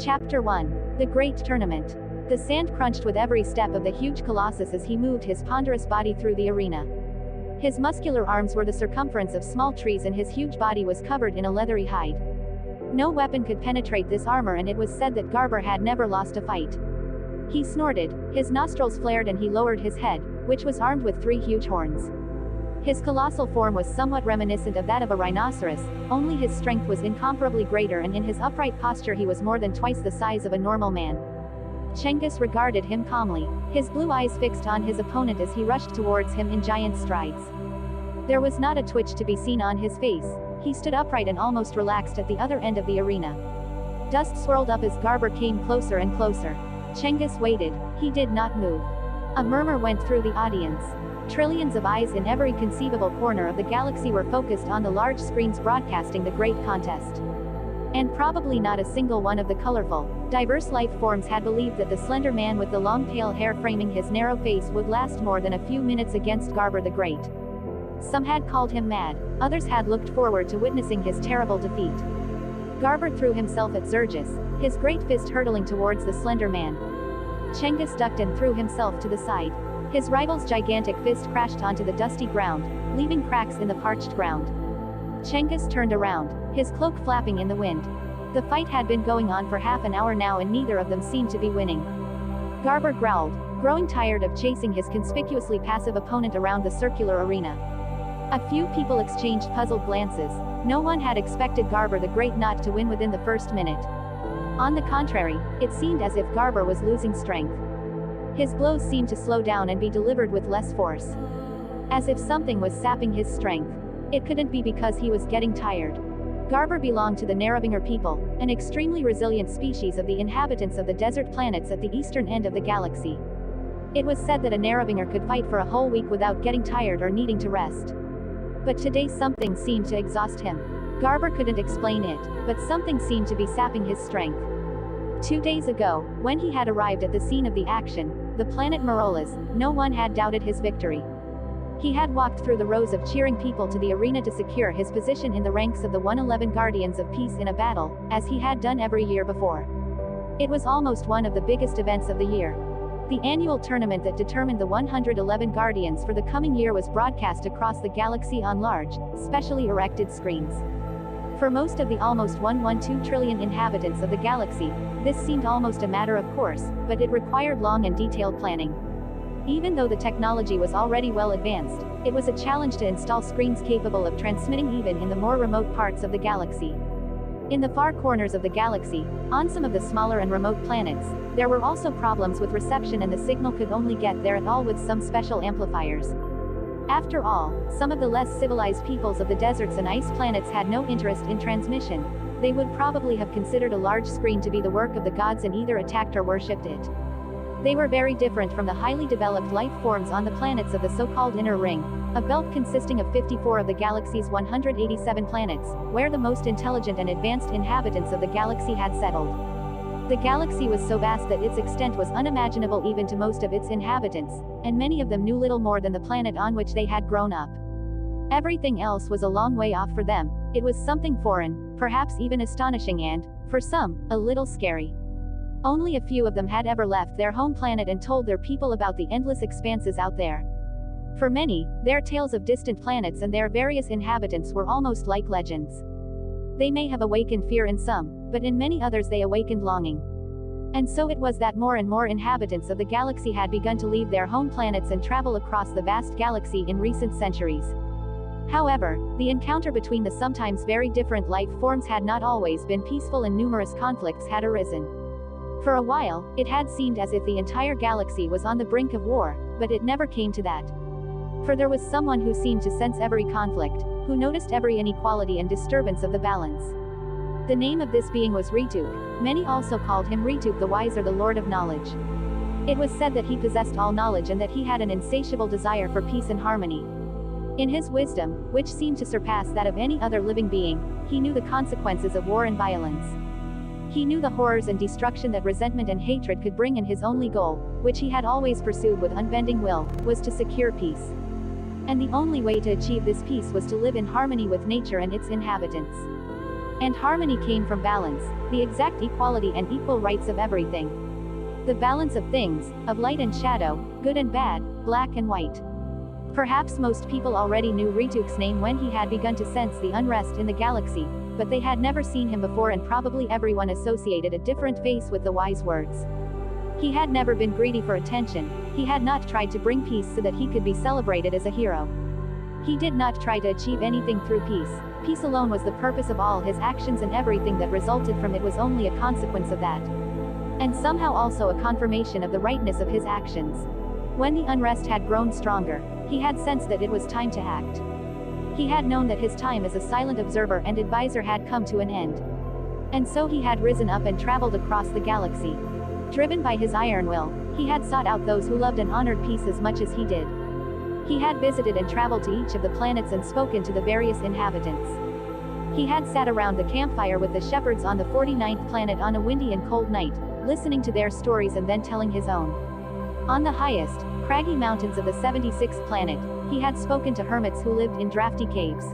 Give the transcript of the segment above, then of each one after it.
Chapter 1. The Great Tournament. The sand crunched with every step of the huge colossus as he moved his ponderous body through the arena. His muscular arms were the circumference of small trees and his huge body was covered in a leathery hide. No weapon could penetrate this armor, and it was said that Garber had never lost a fight. He snorted, his nostrils flared, and he lowered his head, which was armed with 3 huge horns. His colossal form was somewhat reminiscent of that of a rhinoceros, only his strength was incomparably greater, and in his upright posture he was more than twice the size of a normal man. Cengiz regarded him calmly, his blue eyes fixed on his opponent as he rushed towards him in giant strides. There was not a twitch to be seen on his face. He stood upright and almost relaxed at the other end of the arena. Dust swirled up as Garber came closer and closer. Cengiz waited. He did not move. A murmur went through the audience. Trillions of eyes in every conceivable corner of the galaxy were focused on the large screens broadcasting the great contest. And probably not a single one of the colorful, diverse life forms had believed that the slender man with the long pale hair framing his narrow face would last more than a few minutes against Garber the Great. Some had called him mad, others had looked forward to witnessing his terrible defeat. Garber threw himself at Xerxes, his great fist hurtling towards the slender man. Cengiz ducked and threw himself to the side. His rival's gigantic fist crashed onto the dusty ground, leaving cracks in the parched ground. Cengiz turned around, his cloak flapping in the wind. The fight had been going on for half an hour now and neither of them seemed to be winning. Garber growled, growing tired of chasing his conspicuously passive opponent around the circular arena. A few people exchanged puzzled glances. No one had expected Garber the Great not to win within the first minute. On the contrary, it seemed as if Garber was losing strength. His blows seemed to slow down and be delivered with less force. As if something was sapping his strength. It couldn't be because he was getting tired. Garber belonged to the Nerevanger people, an extremely resilient species of the inhabitants of the desert planets at the eastern end of the galaxy. It was said that a Nerevanger could fight for a whole week without getting tired or needing to rest. But today something seemed to exhaust him. Garber couldn't explain it, but something seemed to be sapping his strength. 2 days ago, when he had arrived at the scene of the action, the planet Marolas, no one had doubted his victory. He had walked through the rows of cheering people to the arena to secure his position in the ranks of the 111 Guardians of Peace in a battle, as he had done every year before. It was almost one of the biggest events of the year. The annual tournament that determined the 111 Guardians for the coming year was broadcast across the galaxy on large, specially erected screens. For most of the almost 112 trillion inhabitants of the galaxy, this seemed almost a matter of course, but it required long and detailed planning. Even though the technology was already well advanced, it was a challenge to install screens capable of transmitting even in the more remote parts of the galaxy. In the far corners of the galaxy, on some of the smaller and remote planets, there were also problems with reception and the signal could only get there at all with some special amplifiers. After all, some of the less civilized peoples of the deserts and ice planets had no interest in transmission. They would probably have considered a large screen to be the work of the gods and either attacked or worshipped it. They were very different from the highly developed life forms on the planets of the so-called Inner Ring, a belt consisting of 54 of the galaxy's 187 planets, where the most intelligent and advanced inhabitants of the galaxy had settled. The galaxy was so vast that its extent was unimaginable even to most of its inhabitants, and many of them knew little more than the planet on which they had grown up. Everything else was a long way off for them. It was something foreign, perhaps even astonishing and, for some, a little scary. Only a few of them had ever left their home planet and told their people about the endless expanses out there. For many, their tales of distant planets and their various inhabitants were almost like legends. They may have awakened fear in some, but in many others they awakened longing. And so it was that more and more inhabitants of the galaxy had begun to leave their home planets and travel across the vast galaxy in recent centuries. However, the encounter between the sometimes very different life forms had not always been peaceful and numerous conflicts had arisen. For a while, it had seemed as if the entire galaxy was on the brink of war, but it never came to that. For there was someone who seemed to sense every conflict, who noticed every inequality and disturbance of the balance. The name of this being was Rituk. Many also called him Rituk the Wise or the Lord of Knowledge. It was said that he possessed all knowledge and that he had an insatiable desire for peace and harmony. In his wisdom, which seemed to surpass that of any other living being, he knew the consequences of war and violence. He knew the horrors and destruction that resentment and hatred could bring, and his only goal, which he had always pursued with unbending will, was to secure peace. And the only way to achieve this peace was to live in harmony with nature and its inhabitants. And harmony came from balance, the exact equality and equal rights of everything. The balance of things, of light and shadow, good and bad, black and white. Perhaps most people already knew Rituk's name when he had begun to sense the unrest in the galaxy, but they had never seen him before, and probably everyone associated a different face with the wise words. He had never been greedy for attention, he had not tried to bring peace so that he could be celebrated as a hero. He did not try to achieve anything through peace. Peace alone was the purpose of all his actions, and everything that resulted from it was only a consequence of that. And somehow also a confirmation of the rightness of his actions. When the unrest had grown stronger, he had sensed that it was time to act. He had known that his time as a silent observer and advisor had come to an end. And so he had risen up and traveled across the galaxy. Driven by his iron will, he had sought out those who loved and honored peace as much as he did. He had visited and traveled to each of the planets and spoken to the various inhabitants. He had sat around the campfire with the shepherds on the 49th planet on a windy and cold night, listening to their stories and then telling his own. On the highest, craggy mountains of the 76th planet, he had spoken to hermits who lived in drafty caves.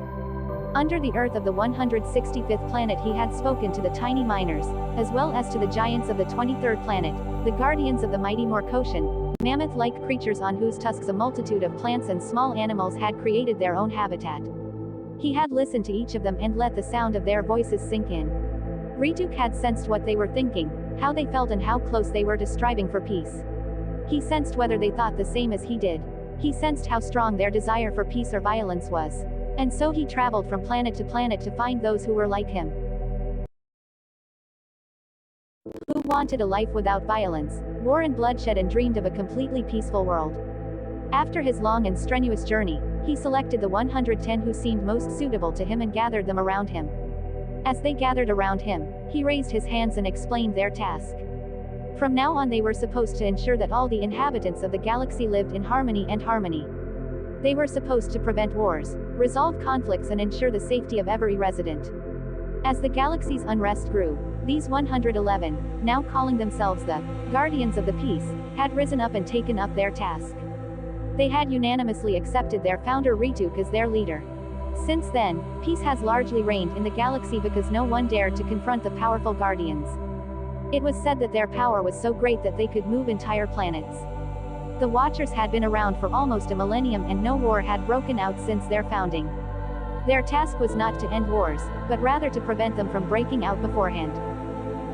Under the earth of the 165th planet he had spoken to the tiny miners, as well as to the giants of the 23rd planet, the guardians of the mighty Morkoshan, mammoth-like creatures on whose tusks a multitude of plants and small animals had created their own habitat. He had listened to each of them and let the sound of their voices sink in. Rituk had sensed what they were thinking, how they felt and how close they were to striving for peace. He sensed whether they thought the same as he did. He sensed how strong their desire for peace or violence was. And so he traveled from planet to planet to find those who were like him. Who wanted a life without violence, war and bloodshed, and dreamed of a completely peaceful world. After his long and strenuous journey, he selected the 110 who seemed most suitable to him and gathered them around him. As they gathered around him, he raised his hands and explained their task. From now on they were supposed to ensure that all the inhabitants of the galaxy lived in harmony. They were supposed to prevent wars, resolve conflicts and ensure the safety of every resident. As the galaxy's unrest grew, these 111, now calling themselves the Guardians of the Peace, had risen up and taken up their task. They had unanimously accepted their founder Rituk as their leader. Since then, peace has largely reigned in the galaxy because no one dared to confront the powerful Guardians. It was said that their power was so great that they could move entire planets. The Watchers had been around for almost a millennium and no war had broken out since their founding. Their task was not to end wars, but rather to prevent them from breaking out beforehand.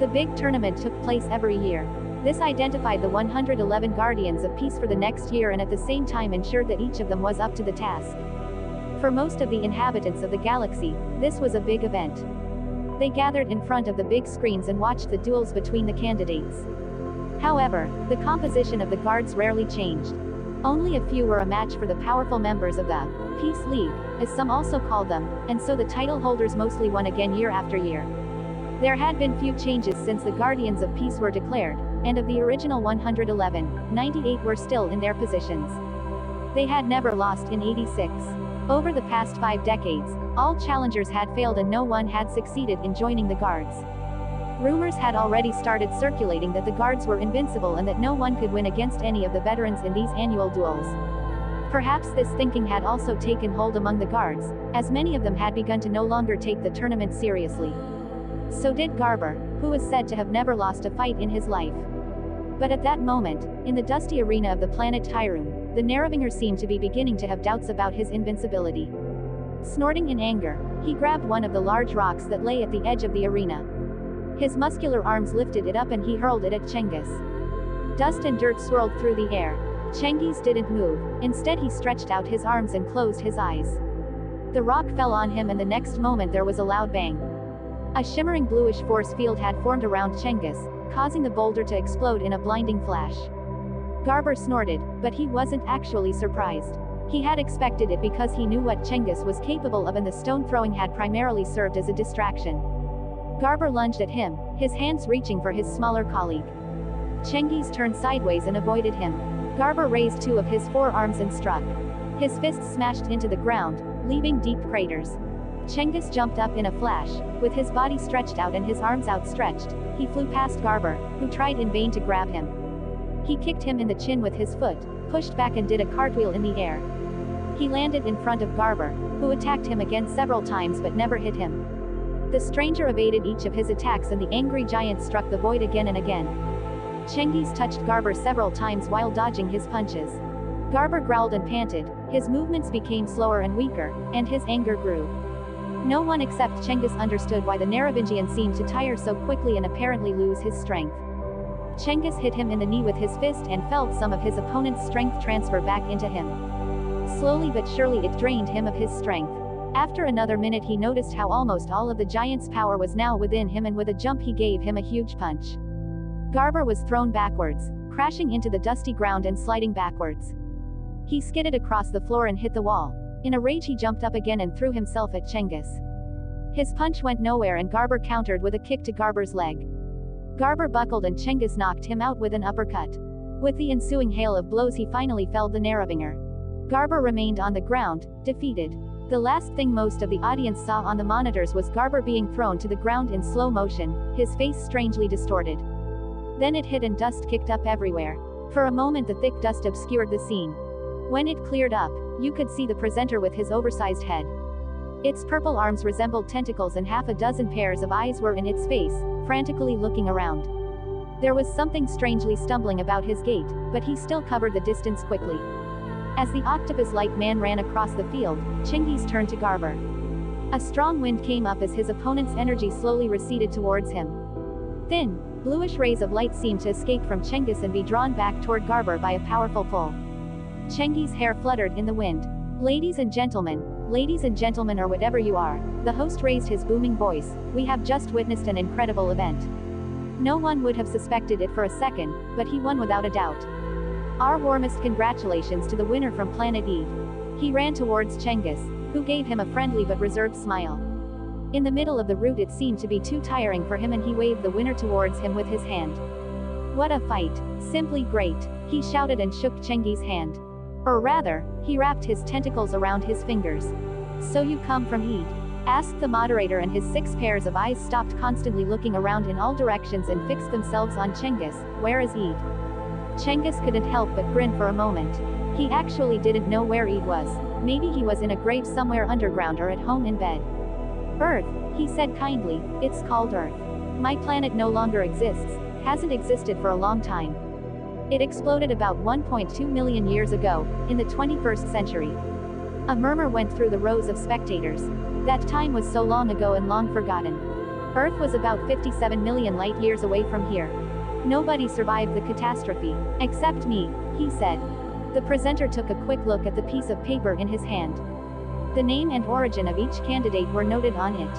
The big tournament took place every year. This identified the 111 Guardians of Peace for the next year and at the same time ensured that each of them was up to the task. For most of the inhabitants of the galaxy, this was a big event. They gathered in front of the big screens and watched the duels between the candidates. However, the composition of the guards rarely changed. Only a few were a match for the powerful members of the Peace League, as some also called them, and so the title holders mostly won again year after year. There had been few changes since the Guardians of Peace were declared, and of the original 111, 98 were still in their positions. They had never lost in 86. Over the past 5 decades, all challengers had failed and no one had succeeded in joining the guards. Rumors had already started circulating that the guards were invincible and that no one could win against any of the veterans in these annual duels. Perhaps this thinking had also taken hold among the guards, as many of them had begun to no longer take the tournament seriously. So did Garber, who was said to have never lost a fight in his life. But at that moment, in the dusty arena of the planet Tyroom, the Nerevinger seemed to be beginning to have doubts about his invincibility. Snorting in anger, he grabbed one of the large rocks that lay at the edge of the arena. His muscular arms lifted it up and he hurled it at Cengiz. Dust and dirt swirled through the air. Cengiz didn't move, instead he stretched out his arms and closed his eyes. The rock fell on him and the next moment there was a loud bang. A shimmering bluish force field had formed around Cengiz, causing the boulder to explode in a blinding flash. Garber snorted, but he wasn't actually surprised. He had expected it because he knew what Cengiz was capable of and the stone throwing had primarily served as a distraction. Garber lunged at him, his hands reaching for his smaller colleague. Cengiz turned sideways and avoided him. Garber raised 2 of his forearms and struck. His fists smashed into the ground, leaving deep craters. Cengiz jumped up in a flash, with his body stretched out and his arms outstretched. He flew past Garber, who tried in vain to grab him. He kicked him in the chin with his foot, pushed back and did a cartwheel in the air. He landed in front of Garber, who attacked him again several times but never hit him. The stranger evaded each of his attacks and the angry giant struck the void again and again. Cengiz touched Garber several times while dodging his punches. Garber growled and panted, his movements became slower and weaker, and his anger grew. No one except Cengiz understood why the Merovingian seemed to tire so quickly and apparently lose his strength. Cengiz hit him in the knee with his fist and felt some of his opponent's strength transfer back into him. Slowly but surely it drained him of his strength. After another minute he noticed how almost all of the giant's power was now within him, and with a jump he gave him a huge punch. Garber was thrown backwards, crashing into the dusty ground and sliding backwards. He skidded across the floor and hit the wall. In a rage he jumped up again and threw himself at Cengiz. His punch went nowhere and Garber countered with a kick to Garber's leg. Garber buckled and Cengiz knocked him out with an uppercut. With the ensuing hail of blows he finally felled the Merovinger. Garber remained on the ground, defeated. The last thing most of the audience saw on the monitors was Garber being thrown to the ground in slow motion, his face strangely distorted. Then it hit and dust kicked up everywhere. For a moment the thick dust obscured the scene. When it cleared up, you could see the presenter with his oversized head. Its purple arms resembled tentacles and half a dozen pairs of eyes were in its face, frantically looking around. There was something strangely stumbling about his gait, but he still covered the distance quickly. As the octopus-like man ran across the field, Cengiz turned to Garber. A strong wind came up as his opponent's energy slowly receded towards him. Thin, bluish rays of light seemed to escape from Cengiz and be drawn back toward Garber by a powerful pull. Cengiz's hair fluttered in the wind. Ladies and gentlemen, or whatever you are, the host raised his booming voice, we have just witnessed an incredible event. No one would have suspected it for a second, but he won without a doubt. Our warmest congratulations to the winner from Planet Eve. He ran towards Cengiz, who gave him a friendly but reserved smile. In the middle of the route it seemed to be too tiring for him and he waved the winner towards him with his hand. What a fight! Simply great! He shouted and shook Cengiz's hand. Or rather, he wrapped his tentacles around his fingers. So you come from Eid? Asked the moderator, and his 6 pairs of eyes stopped constantly looking around in all directions and fixed themselves on Cengiz. Where is Eid? Cengiz couldn't help but grin for a moment. He actually didn't know where Eid was. Maybe he was in a grave somewhere underground or at home in bed. Earth, he said kindly, it's called Earth. My planet no longer exists, hasn't existed for a long time. It exploded about 1.2 million years ago, in the 21st century. A murmur went through the rows of spectators. That time was so long ago and long forgotten. Earth was about 57 million light years away from here. Nobody survived the catastrophe, except me, he said. The presenter took a quick look at the piece of paper in his hand. The name and origin of each candidate were noted on it.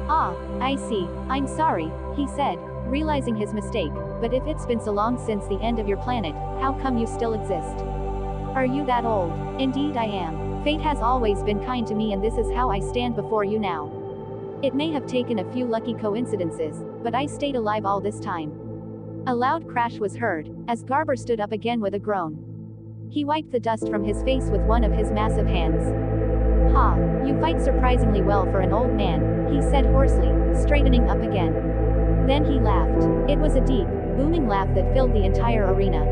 Ah, I see, I'm sorry, he said, realizing his mistake, but if it's been so long since the end of your planet, how come you still exist? Are you that old? Indeed I am. Fate has always been kind to me and this is how I stand before you now. It may have taken a few lucky coincidences, but I stayed alive all this time. A loud crash was heard, as Garber stood up again with a groan. He wiped the dust from his face with one of his massive hands. Ha, you fight surprisingly well for an old man, he said hoarsely, straightening up again. Then he laughed. It was a deep, booming laugh that filled the entire arena.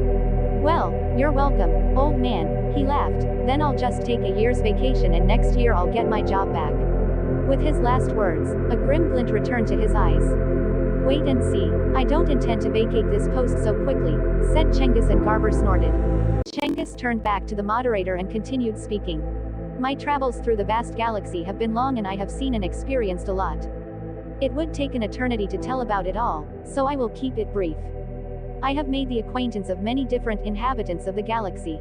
Well, you're welcome, old man, he laughed, then I'll just take a year's vacation and next year I'll get my job back. With his last words, a grim glint returned to his eyes. Wait and see, I don't intend to vacate this post so quickly, said Cengiz, and Garber snorted. Cengiz turned back to the moderator and continued speaking. My travels through the vast galaxy have been long and I have seen and experienced a lot. It would take an eternity to tell about it all, so I will keep it brief. I have made the acquaintance of many different inhabitants of the galaxy.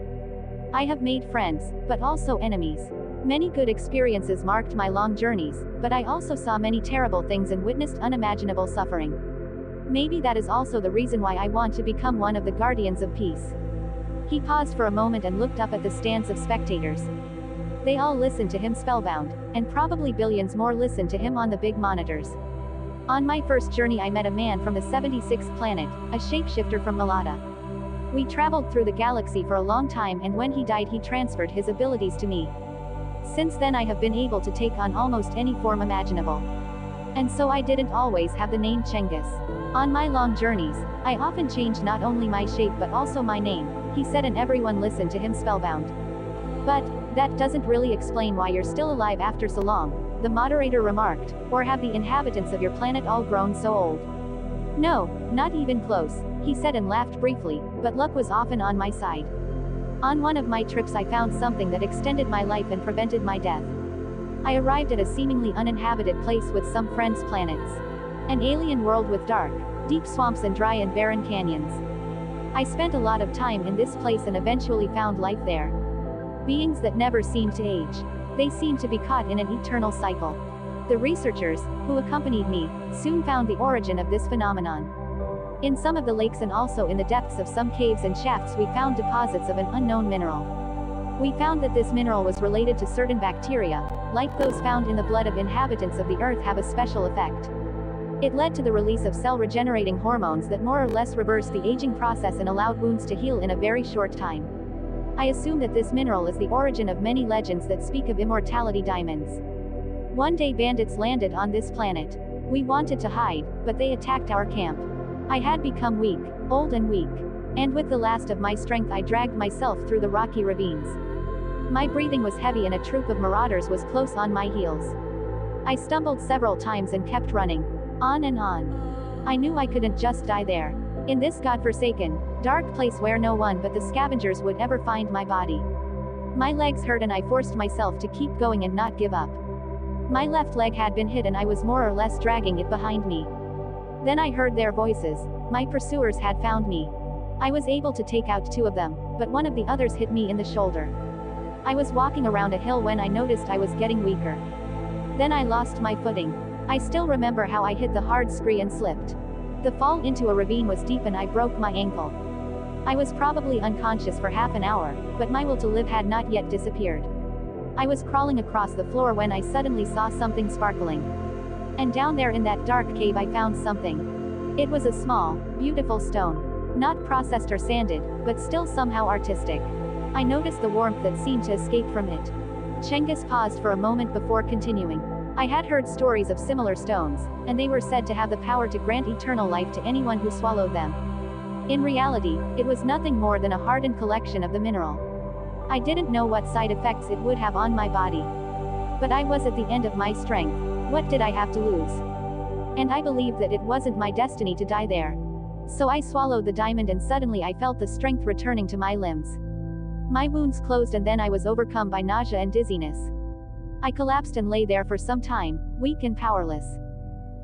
I have made friends, but also enemies. Many good experiences marked my long journeys, but I also saw many terrible things and witnessed unimaginable suffering. Maybe that is also the reason why I want to become one of the guardians of peace. He paused for a moment and looked up at the stands of spectators. They all listened to him spellbound, and probably billions more listened to him on the big monitors. On my first journey I met a man from the 76th planet, a shapeshifter from Malata. We traveled through the galaxy for a long time and when he died he transferred his abilities to me. Since then I have been able to take on almost any form imaginable. And so I didn't always have the name Cengiz. On my long journeys, I often changed not only my shape but also my name, he said, and everyone listened to him spellbound. But that doesn't really explain why you're still alive after so long, the moderator remarked. Or have the inhabitants of your planet all grown so old? No, not even close, he said and laughed briefly, but luck was often on my side. On one of my trips I found something that extended my life and prevented my death. I arrived at a seemingly uninhabited place with some friends' planets. An alien world with dark, deep swamps and dry and barren canyons. I spent a lot of time in this place and eventually found life there. Beings that never seemed to age. They seemed to be caught in an eternal cycle. The researchers, who accompanied me, soon found the origin of this phenomenon. In some of the lakes and also in the depths of some caves and shafts we found deposits of an unknown mineral. We found that this mineral was related to certain bacteria, like those found in the blood of inhabitants of the earth, have a special effect. It led to the release of cell-regenerating hormones that more or less reversed the aging process and allowed wounds to heal in a very short time. I assume that this mineral is the origin of many legends that speak of immortality diamonds. One day bandits landed on this planet. We wanted to hide, but they attacked our camp. I had become weak, old and weak. And with the last of my strength I dragged myself through the rocky ravines. My breathing was heavy and a troop of marauders was close on my heels. I stumbled several times and kept running. On and on. I knew I couldn't just die there. In this godforsaken, dark place where no one but the scavengers would ever find my body. My legs hurt and I forced myself to keep going and not give up. My left leg had been hit and I was more or less dragging it behind me. Then I heard their voices. My pursuers had found me. I was able to take out two of them, but one of the others hit me in the shoulder. I was walking around a hill when I noticed I was getting weaker. Then I lost my footing. I still remember how I hit the hard scree and slipped. The fall into a ravine was deep and I broke my ankle. I was probably unconscious for half an hour, but my will to live had not yet disappeared. I was crawling across the floor when I suddenly saw something sparkling. And down there in that dark cave I found something. It was a small, beautiful stone. Not processed or sanded, but still somehow artistic. I noticed the warmth that seemed to escape from it. Cengiz paused for a moment before continuing. I had heard stories of similar stones, and they were said to have the power to grant eternal life to anyone who swallowed them. In reality, it was nothing more than a hardened collection of the mineral. I didn't know what side effects it would have on my body. But I was at the end of my strength. What did I have to lose? And I believed that it wasn't my destiny to die there. So I swallowed the diamond and suddenly I felt the strength returning to my limbs. My wounds closed and then I was overcome by nausea and dizziness. I collapsed and lay there for some time, weak and powerless.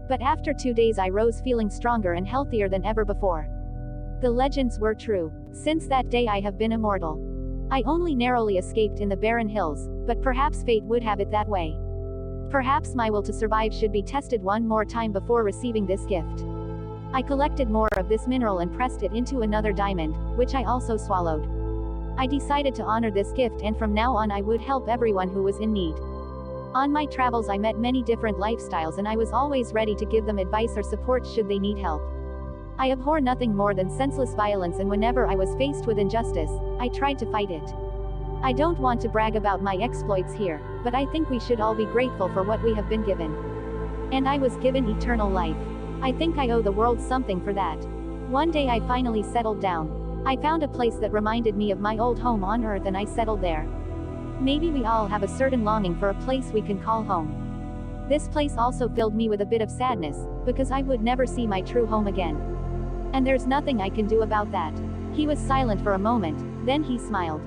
But after 2 days I rose feeling stronger and healthier than ever before. The legends were true. Since that day I have been immortal. I only narrowly escaped in the barren hills, but perhaps fate would have it that way. Perhaps my will to survive should be tested one more time before receiving this gift. I collected more of this mineral and pressed it into another diamond, which I also swallowed. I decided to honor this gift and from now on I would help everyone who was in need. On my travels I met many different lifestyles and I was always ready to give them advice or support should they need help. I abhor nothing more than senseless violence and whenever I was faced with injustice, I tried to fight it. I don't want to brag about my exploits here, but I think we should all be grateful for what we have been given. And I was given eternal life. I think I owe the world something for that. One day I finally settled down. I found a place that reminded me of my old home on earth and I settled there. Maybe we all have a certain longing for a place we can call home. This place also filled me with a bit of sadness, because I would never see my true home again. And there's nothing I can do about that. He was silent for a moment, then he smiled.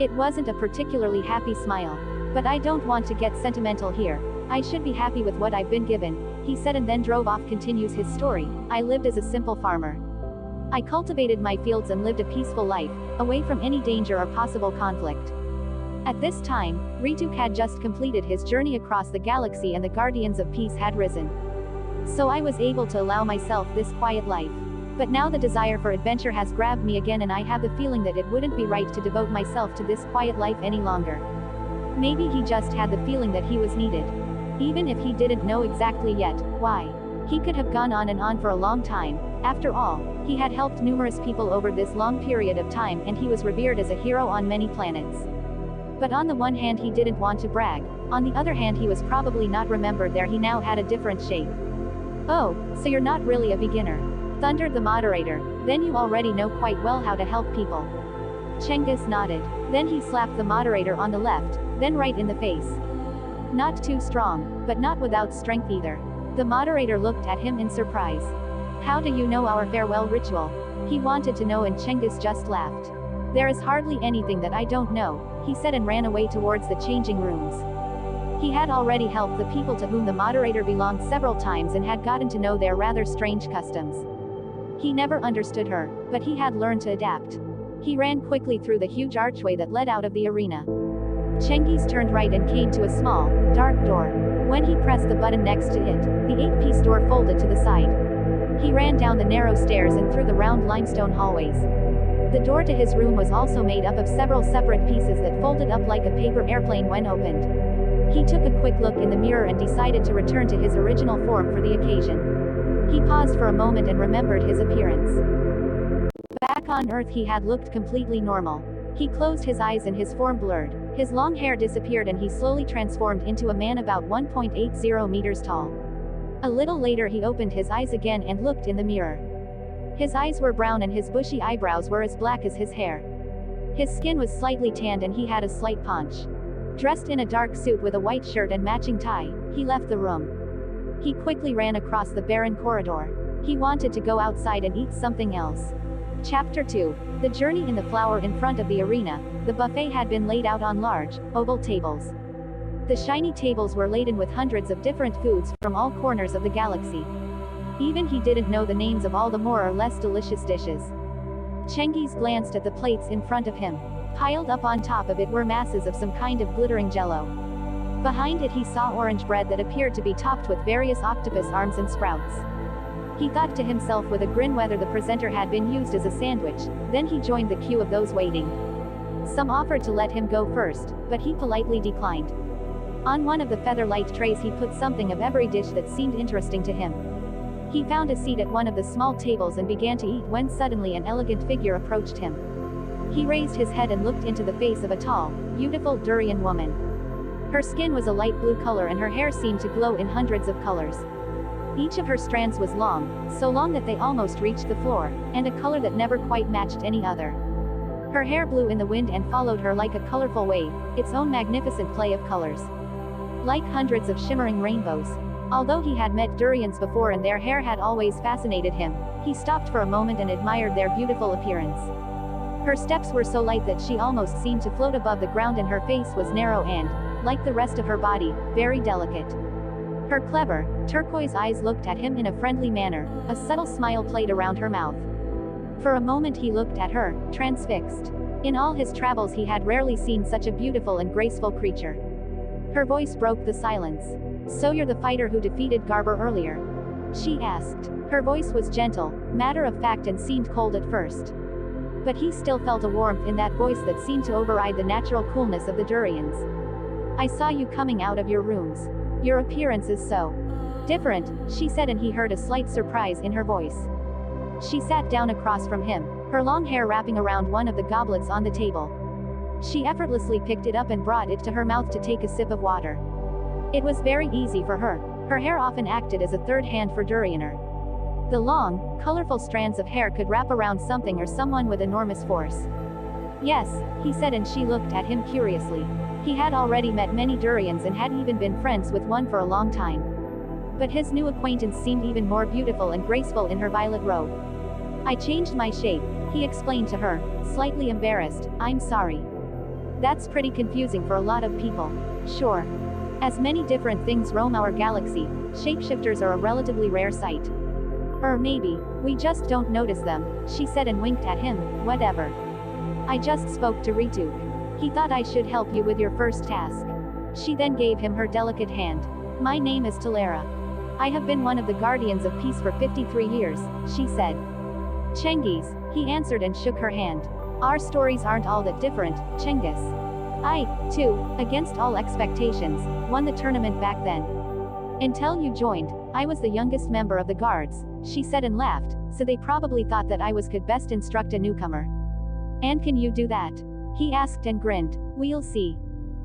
It wasn't a particularly happy smile. But I don't want to get sentimental here. I should be happy with what I've been given, he said and then drove off. Continues his story. I lived as a simple farmer. I cultivated my fields and lived a peaceful life, away from any danger or possible conflict. At this time, Rituk had just completed his journey across the galaxy and the Guardians of Peace had risen. So I was able to allow myself this quiet life. But now the desire for adventure has grabbed me again and I have the feeling that it wouldn't be right to devote myself to this quiet life any longer. Maybe he just had the feeling that he was needed. Even if he didn't know exactly yet why. He could have gone on and on for a long time. After all, he had helped numerous people over this long period of time and he was revered as a hero on many planets. But on the one hand he didn't want to brag, on the other hand he was probably not remembered there. He now had a different shape. Oh, so you're not really a beginner? Thundered the moderator. Then you already know quite well how to help people. Cengiz nodded. Then he slapped the moderator on the left, then right in the face. Not too strong, but not without strength either. The moderator looked at him in surprise. How do you know our farewell ritual? He wanted to know, and Cengiz just laughed. There is hardly anything that I don't know, he said, and ran away towards the changing rooms. He had already helped the people to whom the moderator belonged several times and had gotten to know their rather strange customs. He never understood her, but he had learned to adapt. He ran quickly through the huge archway that led out of the arena. Cengiz turned right and came to a small, dark door. When he pressed the button next to it, the 8-piece door folded to the side. He ran down the narrow stairs and through the round limestone hallways. The door to his room was also made up of several separate pieces that folded up like a paper airplane when opened. He took a quick look in the mirror and decided to return to his original form for the occasion. He paused for a moment and remembered his appearance. Back on Earth he had looked completely normal. He closed his eyes and his form blurred. His long hair disappeared and he slowly transformed into a man about 1.80 meters tall. A little later he opened his eyes again and looked in the mirror. His eyes were brown and his bushy eyebrows were as black as his hair. His skin was slightly tanned and he had a slight paunch. Dressed in a dark suit with a white shirt and matching tie, he left the room. He quickly ran across the barren corridor. He wanted to go outside and eat something else. Chapter 2. The journey in the flower. In front of the arena, the buffet had been laid out on large, oval tables. The shiny tables were laden with hundreds of different foods from all corners of the galaxy. Even he didn't know the names of all the more or less delicious dishes. Cengiz glanced at the plates in front of him. Piled up on top of it were masses of some kind of glittering jello. Behind it he saw orange bread that appeared to be topped with various octopus arms and sprouts. He thought to himself with a grin whether the presenter had been used as a sandwich. Then he joined the queue of those waiting. Some offered to let him go first, but he politely declined. On one of the feather-light trays he put something of every dish that seemed interesting to him. He found a seat at one of the small tables and began to eat when suddenly an elegant figure approached him. He raised his head and looked into the face of a tall, beautiful durian woman. Her skin was a light blue color and her hair seemed to glow in hundreds of colors. Each of her strands was long, so long that they almost reached the floor, and a color that never quite matched any other. Her hair blew in the wind and followed her like a colorful wave, its own magnificent play of colors. Like hundreds of shimmering rainbows. Although he had met durians before and their hair had always fascinated him, he stopped for a moment and admired their beautiful appearance. Her steps were so light that she almost seemed to float above the ground, and her face was narrow and, like the rest of her body, very delicate. Her clever, turquoise eyes looked at him in a friendly manner, a subtle smile played around her mouth. For a moment he looked at her, transfixed. In all his travels he had rarely seen such a beautiful and graceful creature. Her voice broke the silence. So you're the fighter who defeated Garber earlier? She asked. Her voice was gentle, matter-of-fact, and seemed cold at first. But he still felt a warmth in that voice that seemed to override the natural coolness of the durians. I saw you coming out of your rooms. Your appearance is so different, she said, and he heard a slight surprise in her voice. She sat down across from him, her long hair wrapping around one of the goblets on the table. She effortlessly picked it up and brought it to her mouth to take a sip of water. It was very easy for her. Her hair often acted as a third hand for Durianer. The long, colorful strands of hair could wrap around something or someone with enormous force. Yes, he said, and she looked at him curiously. He had already met many Durians and had even been friends with one for a long time. But his new acquaintance seemed even more beautiful and graceful in her violet robe. I changed my shape, he explained to her, slightly embarrassed. I'm sorry. That's pretty confusing for a lot of people. Sure. As many different things roam our galaxy, shapeshifters are a relatively rare sight. Or maybe, we just don't notice them, she said and winked at him. Whatever. I just spoke to Rituk. He thought I should help you with your first task. She then gave him her delicate hand. My name is Talera. I have been one of the Guardians of Peace for 53 years, she said. Cengiz, he answered and shook her hand. Our stories aren't all that different, Cengiz. I, too, against all expectations, won the tournament back then. Until you joined, I was the youngest member of the guards, she said and laughed, so they probably thought that could best instruct a newcomer. And can you do that? He asked and grinned. We'll see.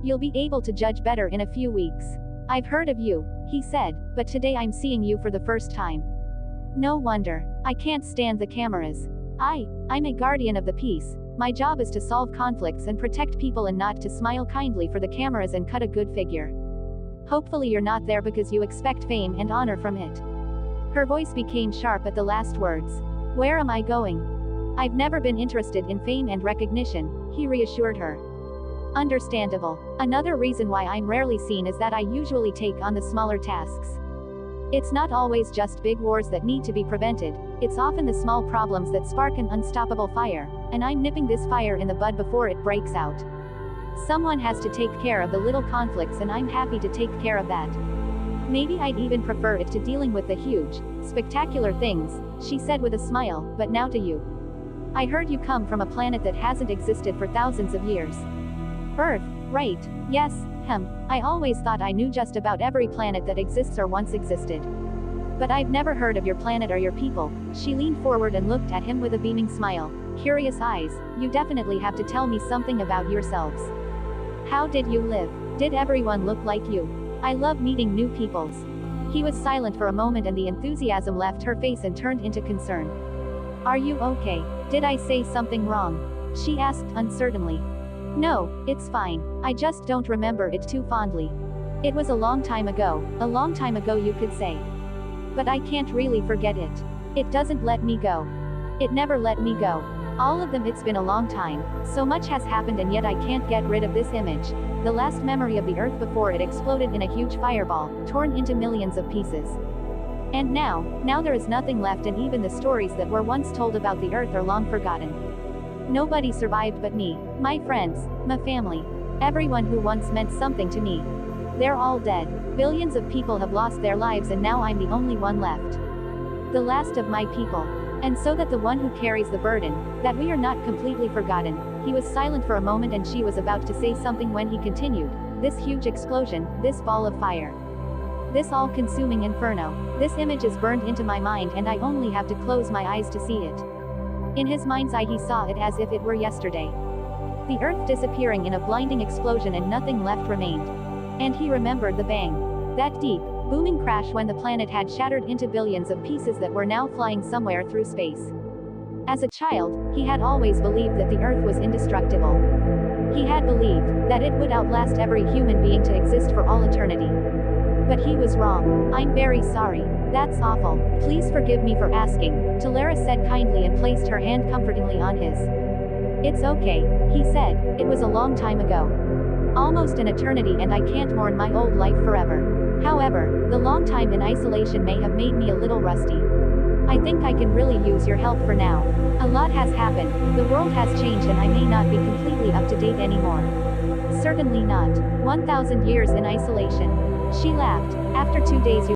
You'll be able to judge better in a few weeks. I've heard of you, he said, but today I'm seeing you for the first time. No wonder. I can't stand the cameras. I'm a guardian of the peace. My job is to solve conflicts and protect people and not to smile kindly for the cameras and cut a good figure. Hopefully you're not there because you expect fame and honor from it. Her voice became sharp at the last words. Where am I going? I've never been interested in fame and recognition, he reassured her. Understandable. Another reason why I'm rarely seen is that I usually take on the smaller tasks. It's not always just big wars that need to be prevented, it's often the small problems that spark an unstoppable fire, and I'm nipping this fire in the bud before it breaks out. Someone has to take care of the little conflicts and I'm happy to take care of that. Maybe I'd even prefer it to dealing with the huge, spectacular things, she said with a smile, but now to you. I heard you come from a planet that hasn't existed for thousands of years. Earth, right, yes, I always thought I knew just about every planet that exists or once existed. But I've never heard of your planet or your people. She leaned forward and looked at him with a beaming smile. Curious eyes, you definitely have to tell me something about yourselves. How did you live? Did everyone look like you? I love meeting new peoples. He was silent for a moment and the enthusiasm left her face and turned into concern. Are you okay? Did I say something wrong? She asked uncertainly. No, it's fine. I just don't remember it too fondly. It was a long time ago you could say. But I can't really forget it. It doesn't let me go. It never let me go. All of them, it's been a long time. So much has happened and yet I can't get rid of this image. The last memory of the Earth before it exploded in a huge fireball, torn into millions of pieces. And now there is nothing left and even the stories that were once told about the Earth are long forgotten. Nobody survived but me, my friends, my family. Everyone who once meant something to me. They're all dead. Billions of people have lost their lives and now I'm the only one left. The last of my people. And so that the one who carries the burden, that we are not completely forgotten. He was silent for a moment and she was about to say something when he continued. This huge explosion, this ball of fire. This all-consuming inferno. This image is burned into my mind and I only have to close my eyes to see it. In his mind's eye he saw it as if it were yesterday. The Earth disappearing in a blinding explosion and nothing left remained. And he remembered the bang. That deep, booming crash when the planet had shattered into billions of pieces that were now flying somewhere through space. As a child, he had always believed that the Earth was indestructible. He had believed that it would outlast every human being to exist for all eternity. But he was wrong. I'm very sorry. That's awful. Please forgive me for asking, Talara said kindly and placed her hand comfortingly on his. It's okay, he said, it was a long time ago. Almost an eternity and I can't mourn my old life forever. However, the long time in isolation may have made me a little rusty. I think I can really use your help for now. A lot has happened, the world has changed and I may not be completely up to date anymore. Certainly not. 1,000 years in isolation. She laughed. After 2 days you